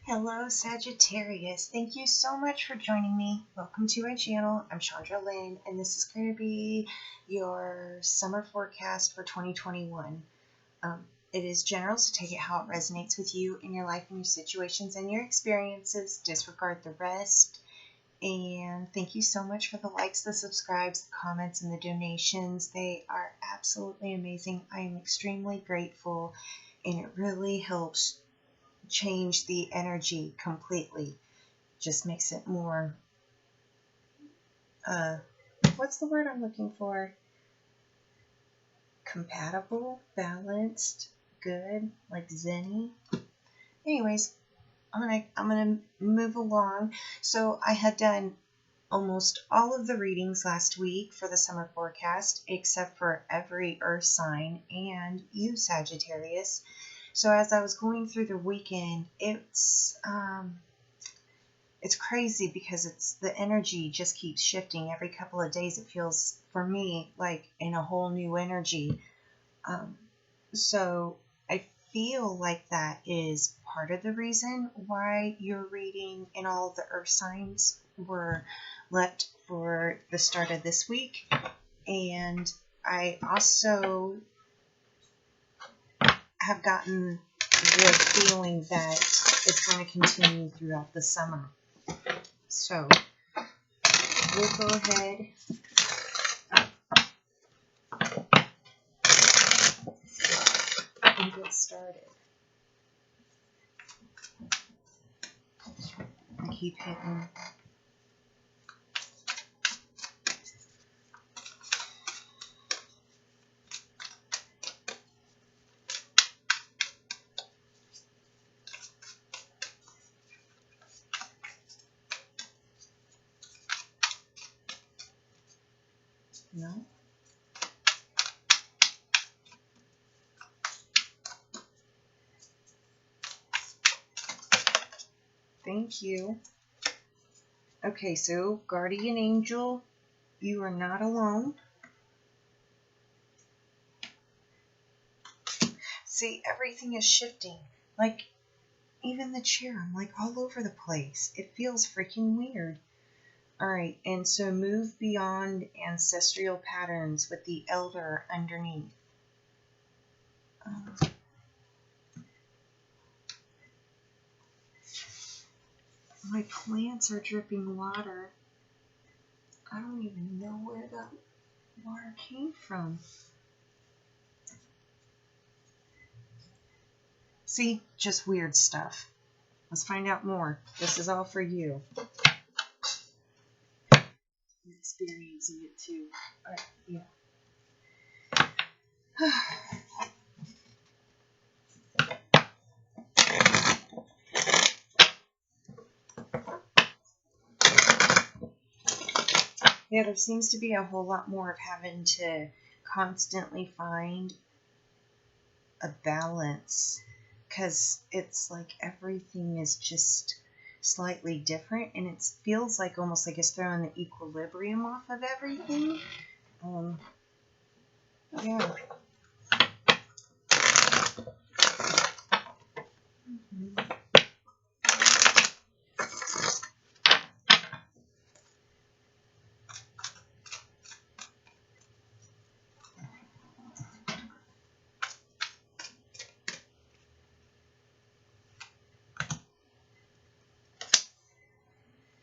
Hello, Sagittarius. Thank you so much for joining me. Welcome to my channel. I'm Shandra Lynn, and this is going to be your summer forecast for 2021. It is general, so take it how it resonates with you in your life and your situations and your experiences. Disregard the rest. And thank you so much for the likes, the subscribes, the comments, and the donations. They are absolutely amazing. I am extremely grateful, and it really helps change the energy completely. Just makes it more what's the word I'm looking for? Compatible, balanced, good, like zenny. Anyways, I'm gonna move along. So I had done almost all of the readings last week for the summer forecast, except for every earth sign and you, Sagittarius. So as I was going through the weekend, it's crazy because the energy just keeps shifting. Every couple of days it feels, for me, like in a whole new energy. So I feel like that is part of the reason why your reading and all the earth signs were left for the start of this week. And I also have gotten the feeling that it's going to continue throughout the summer. So we'll go ahead and get started. I keep hitting. No. Thank you. Okay, so guardian angel, you are not alone. See, everything is shifting. Like, even the chair, I'm like all over the place. It feels freaking weird. Alright, and so move beyond ancestral patterns with the elder underneath. My plants are dripping water. I don't even know where that water came from. See, just weird stuff. Let's find out more. This is all for you. I'm experiencing it too. Yeah. Yeah, there seems to be a whole lot more of having to constantly find a balance, because it's like everything is just slightly different, and it feels like almost like it's throwing the equilibrium off of everything. Yeah.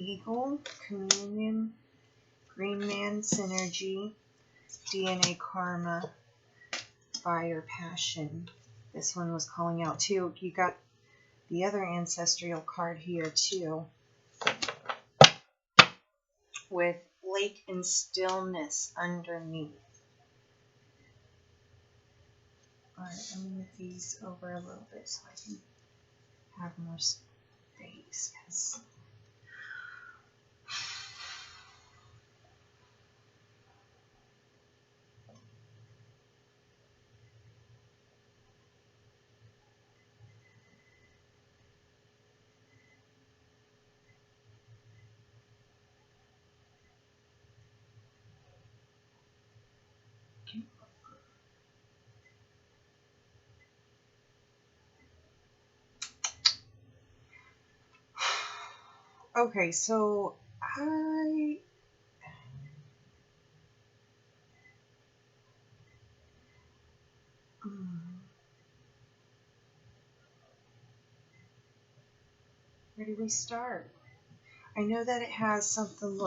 Eagle, communion, green man synergy, DNA karma, fire passion. This one was calling out too. You got the other ancestral card here too, with lake and stillness underneath. Alright, I'm going to move these over a little bit so I can have more space. Okay, so where do we start? I know that it has something.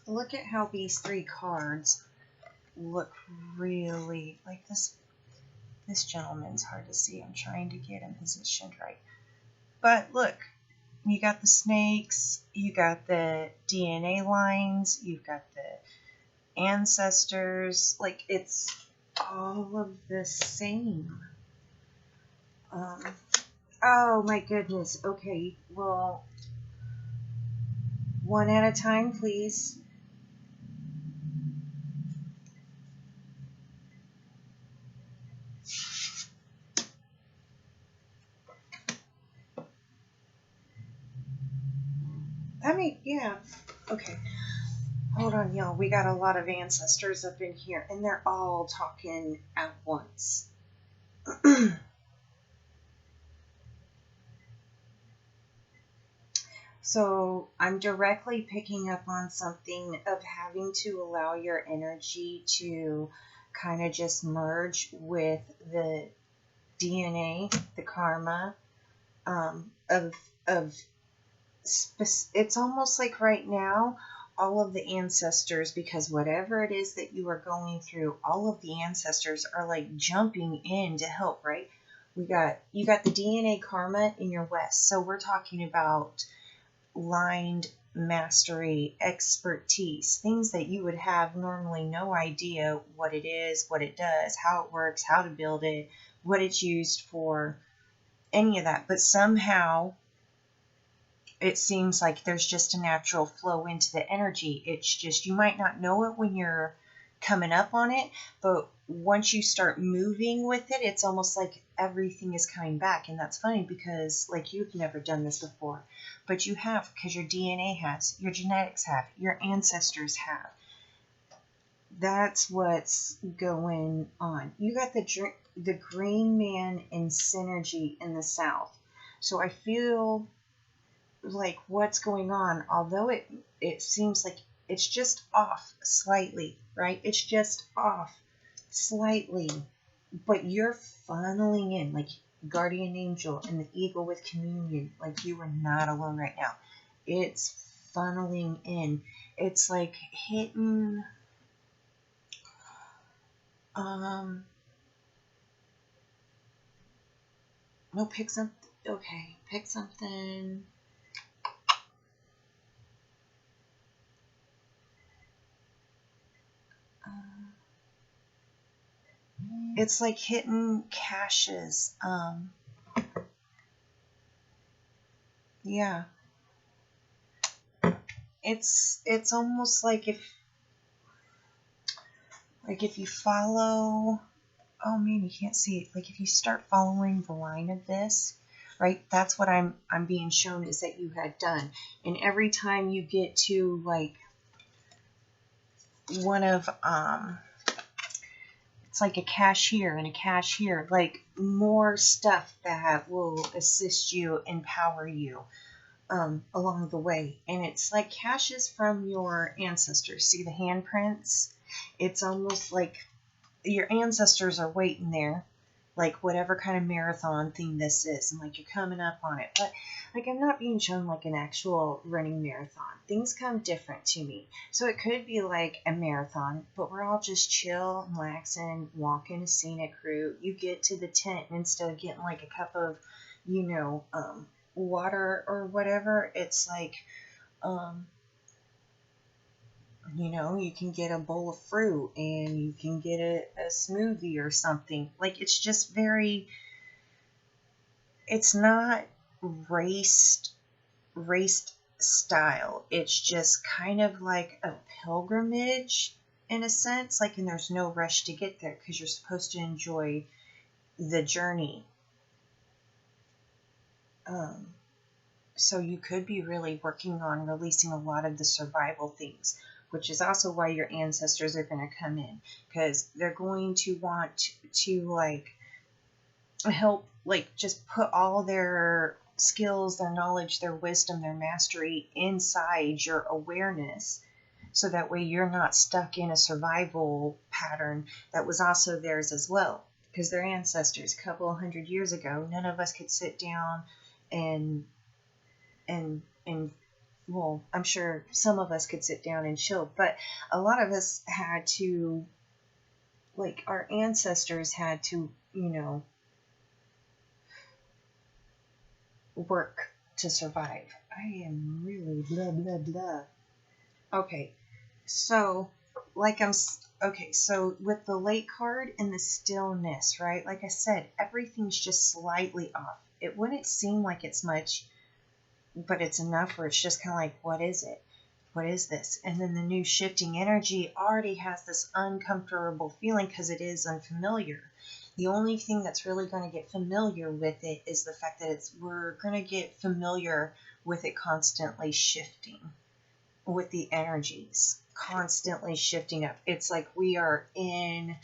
Look at how these three cards look really like this. This gentleman's hard to see. I'm trying to get him positioned right. But look, you got the snakes, you got the DNA lines, you've got the ancestors. Like, it's all of the same. Oh my goodness. Okay, well, one at a time, please. Yeah. Okay. Hold on, y'all. We got a lot of ancestors up in here, and they're all talking at once. So I'm directly picking up on something of having to allow your energy to kind of just merge with the DNA, the karma, of it's almost like right now all of the ancestors, because whatever it is that you are going through, all of the ancestors are like jumping in to help, right? You got the DNA karma in your west, so we're talking about lined mastery, expertise, things that you would have normally no idea what it is, what it does, how it works, how to build it, what it's used for, any of that. But somehow it seems like there's just a natural flow into the energy. It's just, you might not know it when you're coming up on it, but once you start moving with it, it's almost like everything is coming back. And that's funny because, like, you've never done this before, but you have, because your DNA has, your genetics have, your ancestors have. That's what's going on. You got the green man in synergy in the south. So I feel like what's going on, although it seems like it's just off slightly, right? It's just off slightly, but you're funneling in like guardian angel and the eagle with communion. Like, you are not alone right now. It's funneling in. It's like hitting no, pick something. Okay, pick something. It's like hitting caches. Yeah. It's almost like if you follow, oh man, you can't see it. Like, if you start following the line of this, right? That's what I'm being shown is that you had done. And every time you get to like one of it's like a cashier and a cashier, like more stuff that will assist you, empower you along the way. And it's like caches from your ancestors. See the handprints? It's almost like your ancestors are waiting there, like whatever kind of marathon thing this is, and like you're coming up on it. But like, I'm not being shown like an actual running marathon. Things come different to me. So it could be like a marathon, but we're all just chill, relaxing, walking a scenic route. You get to the tent, and instead of getting like a cup of, water or whatever, it's like, you can get a bowl of fruit, and you can get a smoothie or something. Like, it's just it's not raced style. It's just kind of like a pilgrimage in a sense. Like, and there's no rush to get there because you're supposed to enjoy the journey. So you could be really working on releasing a lot of the survival things, which is also why your ancestors are going to come in, because they're going to want to like help, like just put all their skills, their knowledge, their wisdom, their mastery inside your awareness, so that way you're not stuck in a survival pattern that was also theirs as well. Because their ancestors, a couple of 100 years ago, none of us could sit down and well, I'm sure some of us could sit down and chill, but a lot of us had to, like, our ancestors had to, work to survive. I am really blah, blah, blah. Okay, so, so with the lake card and the stillness, right? Like I said, everything's just slightly off. It wouldn't seem like it's much, but it's enough where it's just kind of like, what is it? What is this? And then the new shifting energy already has this uncomfortable feeling because it is unfamiliar. The only thing that's really going to get familiar with it is the fact that we're going to get familiar with it constantly shifting, with the energies constantly shifting up. It's like we are in,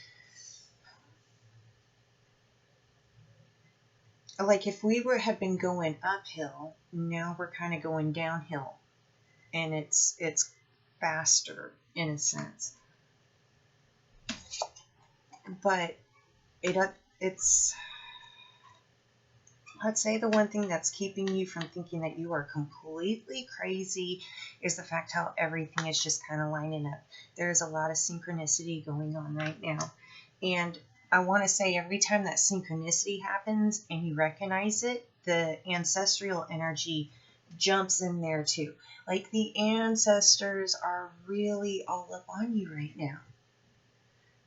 like if we had been going uphill, now we're kind of going downhill, and it's faster in a sense. But it's, let's say the one thing that's keeping you from thinking that you are completely crazy is the fact how everything is just kind of lining up. There's a lot of synchronicity going on right now. And I want to say every time that synchronicity happens and you recognize it, the ancestral energy jumps in there too. Like the ancestors are really all up on you right now.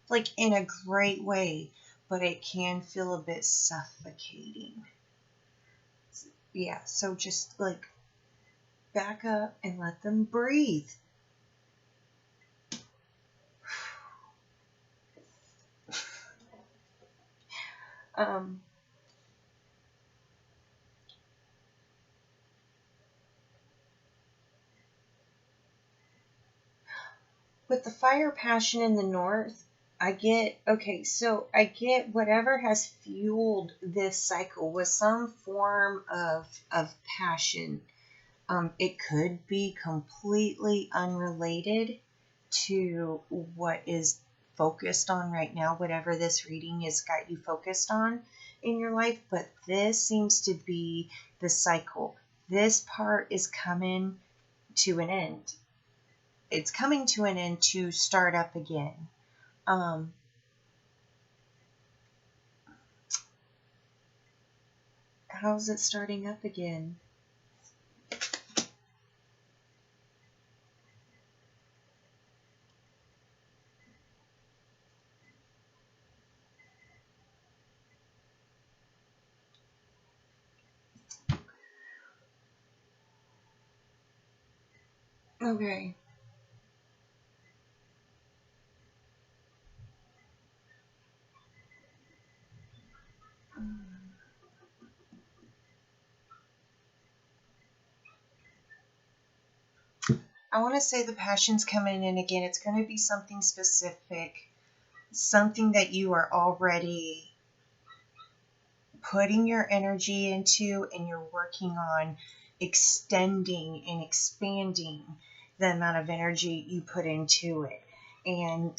Like in a great way, but it can feel a bit suffocating. Yeah, so just like back up and let them breathe. With the fire passion in the north, I get whatever has fueled this cycle with some form of passion. It could be completely unrelated to what is focused on right now, whatever this reading has got you focused on in your life, but this seems to be the cycle. This part is coming to an end. It's coming to an end to start up again. How's it starting up again? Okay. I want to say the passion's coming in again. It's going to be something specific, something that you are already putting your energy into, and you're working on extending and expanding the amount of energy you put into it. And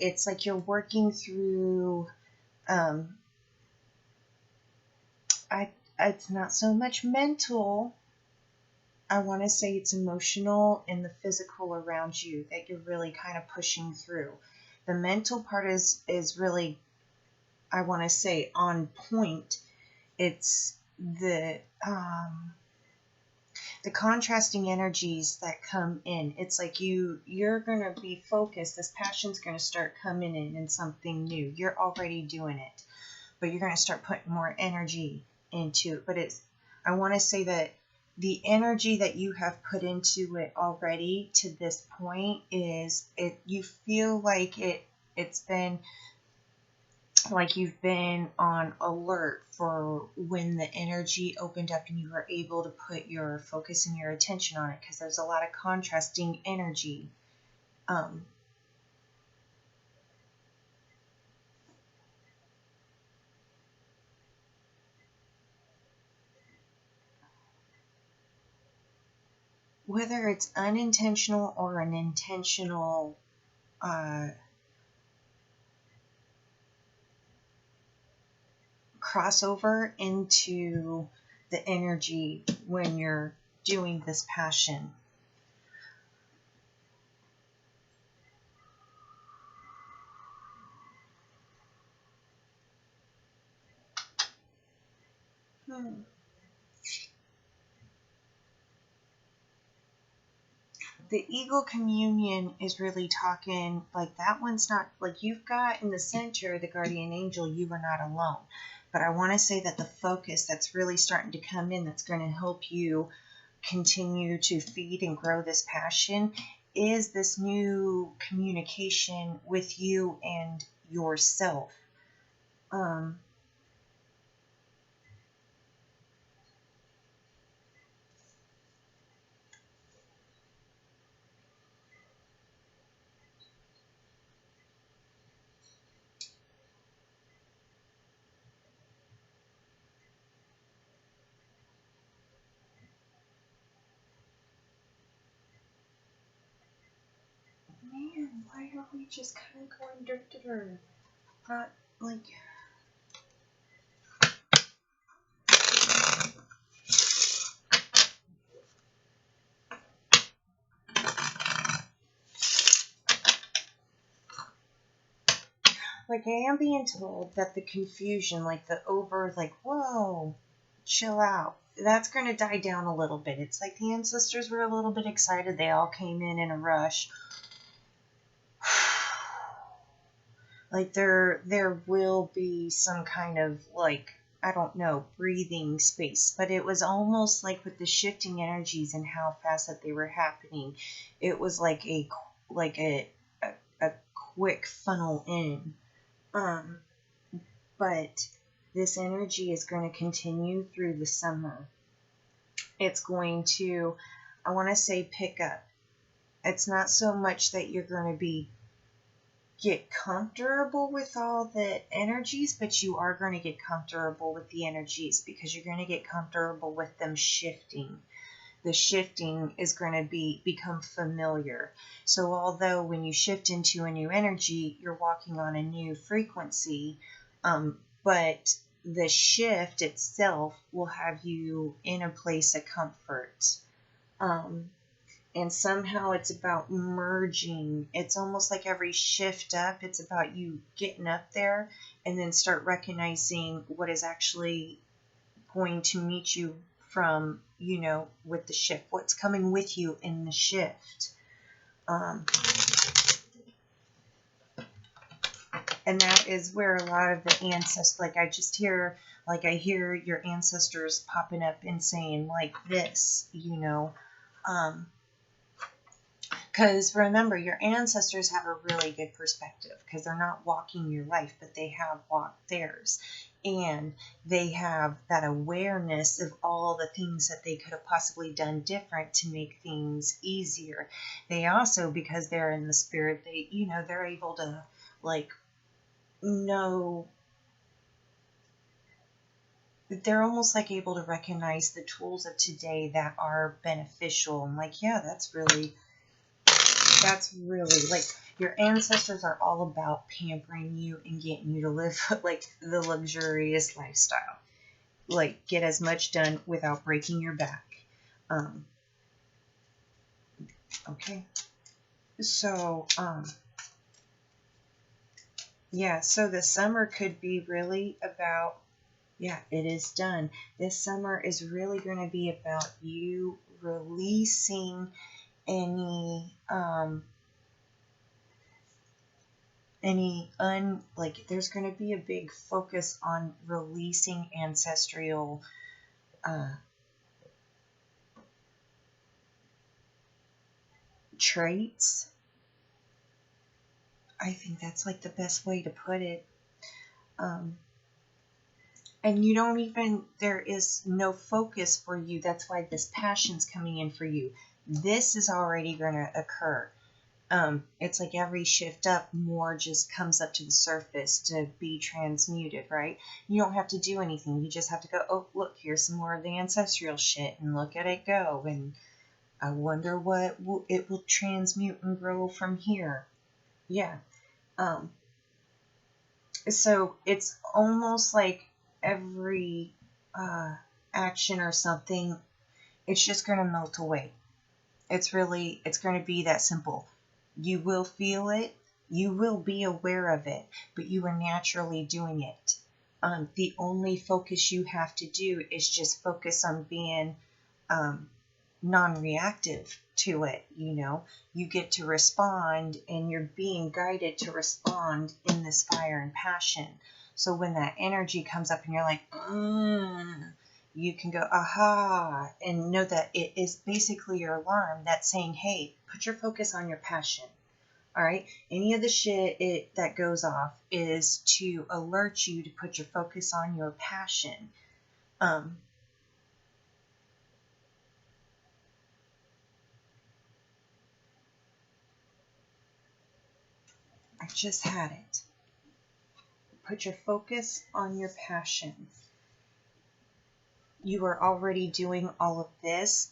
it's like you're working through, it's not so much mental. I want to say it's emotional and the physical around you that you're really kind of pushing through. The mental part is really, I want to say, on point. It's the contrasting energies that come in. It's like you're going to be focused. This passion's going to start coming in something new. You're already doing it, but you're going to start putting more energy into it. But I want to say that the energy that you have put into it already to this point you feel like it's been like you've been on alert for when the energy opened up and you were able to put your focus and your attention on it, because there's a lot of contrasting energy. whether it's unintentional or an intentional crossover into the energy when you're doing this passion. The Eagle Communion is really talking like that one's not like you've got in the center the guardian angel, you are not alone. But I want to say that the focus that's really starting to come in that's going to help you continue to feed and grow this passion is this new communication with you and yourself. Man, why are we just kind of going dirt? Not like. Like, I am being told that the confusion, like the over, like, whoa, chill out, that's going to die down a little bit. It's like the ancestors were a little bit excited. They all came in a rush. Like, there will be some kind of, like, I don't know, breathing space. But it was almost like with the shifting energies and how fast that they were happening, it was like a quick funnel in. But this energy is going to continue through the summer. It's going to, I want to say, pick up. It's not so much that you're going to get comfortable with all the energies, but you are going to get comfortable with the energies because you're going to get comfortable with them shifting. The shifting is going to become familiar. So although when you shift into a new energy, you're walking on a new frequency, but the shift itself will have you in a place of comfort. And somehow it's about merging. It's almost like every shift up, it's about you getting up there and then start recognizing what is actually going to meet you from, with the shift, what's coming with you in the shift. And that is where a lot of the ancestors, I hear your ancestors popping up and saying like this, because remember, your ancestors have a really good perspective because they're not walking your life, but they have walked theirs. And they have that awareness of all the things that they could have possibly done different to make things easier. They also, because they're in the spirit, they're able to know, they're almost like able to recognize the tools of today that are beneficial. And that's really like your ancestors are all about pampering you and getting you to live like the luxurious lifestyle. Like get as much done without breaking your back. Okay. So, so the summer could be really about, it is done. This summer is really going to be about you releasing there's going to be a big focus on releasing ancestral traits. I think that's like the best way to put it. And you don't even, there is no focus for you. That's why this passion's coming in for you. This is already going to occur. It's like every shift up, more just comes up to the surface to be transmuted, right? You don't have to do anything. You just have to go, oh, look, here's some more of the ancestral shit, and look at it go. And I wonder what it will transmute and grow from here. Yeah. So it's almost like every action or something, it's just going to melt away. It's going to be that simple. You will feel it. You will be aware of it, but you are naturally doing it. The only focus you have to do is just focus on being non-reactive to it. You get to respond, and you're being guided to respond in this fire and passion. So when that energy comes up and you're like, you can go, aha, and know that it is basically your alarm that's saying, hey, put your focus on your passion. All right. Any of the shit that goes off is to alert you to put your focus on your passion. I just had it. Put your focus on your passion. You are already doing all of this.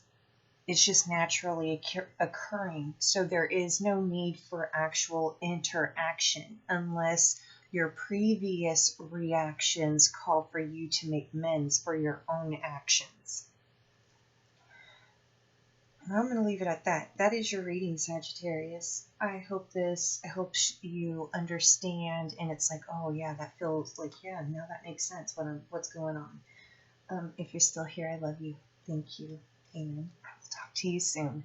It's just naturally occurring. So there is no need for actual interaction unless your previous reactions call for you to make amends for your own actions. I'm going to leave it at that. That is your reading, Sagittarius. I hope you understand, and it's like, oh yeah, that feels like, yeah, now that makes sense what's going on. If you're still here, I love you. Thank you. Amen. I will talk to you soon.